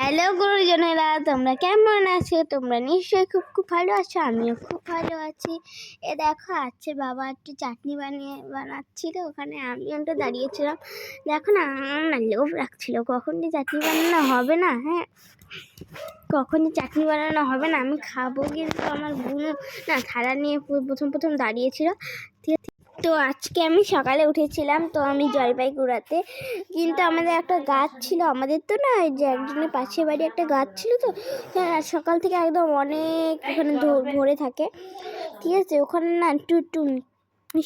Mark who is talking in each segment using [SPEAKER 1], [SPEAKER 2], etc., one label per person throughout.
[SPEAKER 1] Hello গুরুজনেরা, তোমরা কেমন আছো? তোমরা নিশ্চয়ই খুব ভালো আছো। আমিও খুব ভালো আছি। এ দেখো, আজকে বাবা একটু চাটনি বানাচ্ছিল, ওখানে আমি একটু দাঁড়িয়েছিলাম। দেখো না, আমার না লোভ রাখছিল কখন যে চাটনি বানানো হবে না। হ্যাঁ, কখন যে চাটনি বানানো হবে না আমি খাবো, কিন্তু আমার বোনও না থালা নিয়ে প্রথম দাঁড়িয়েছিল। তো আজকে আমি সকালে উঠেছিলাম, তো আমি জলপাইগুড়াতে, কিন্তু আমাদের একটা গাছ ছিল, আমাদের তো না, যে একজনের পাশের বাড়ি একটা গাছ ছিল, তো সকাল থেকে একদম অনেক ওখানে ভরে থাকে, ঠিক আছে। ওখানে না একটু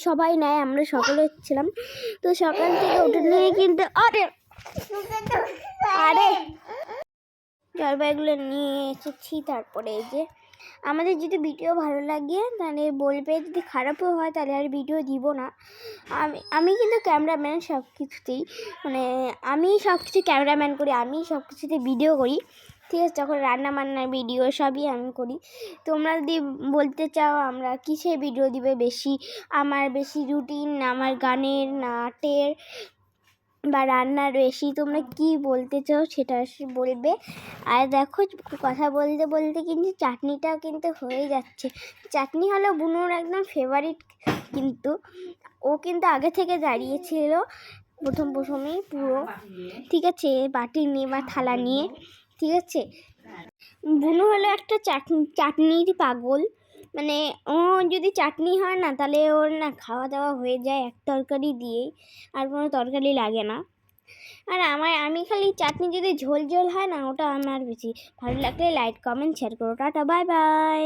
[SPEAKER 1] সবাই নেয়, আমরা সকালে ছিলাম, তো সকাল থেকে উঠে নিয়ে কিন্তু আরে জলপাইগুলো নিয়ে এসেছি। তারপরে এই যে আমাদের যদি ভিডিও ভালো লাগে তাহলে বলবে, যদি খারাপও হয় তাহলে আর ভিডিও দিব না। আমি কিন্তু ক্যামেরাম্যান সব কিছুতেই, মানে আমি সব কিছু ক্যামেরাম্যান করি, আমি সব কিছুতে ভিডিও করি, ঠিক আছে। যখন রান্না বান্নার ভিডিও সবই আমি করি। তোমরা যদি বলতে চাও আমরা কিসে ভিডিও দিবে বেশি, আমার বেশি রুটিন, আমার গানের, নাটের বা রান্নার বেশি, তোমরা কি বলতে চাও সেটা বলবে। আর দেখো, কথা বলতে বলতে কিন্তু চাটনিটাও কিন্তু হয়ে যাচ্ছে। চাটনি হলো বুনুর একদম ফেভারিট, কিন্তু ও কিন্তু আগে থেকে দাঁড়িয়েছিল প্রথমেই পুরো, ঠিক আছে, বাটি নিয়ে বা থালা নিয়ে, ঠিক আছে। বুনু হলো একটা চাটনির পাগল, মানে ও যদি চাটনি হয় না তাহলে ওর না খাওয়া দাওয়া হয়ে যায় এক তরকারি দিয়েই, আর কোনো তরকারি লাগে না। আর আমি খালি চাটনি যদি ঝোল হয় না, ওটা আমার বেশি ভালো লাগলে লাইক কমেন্ট শেয়ার করো। Tata, bye bye.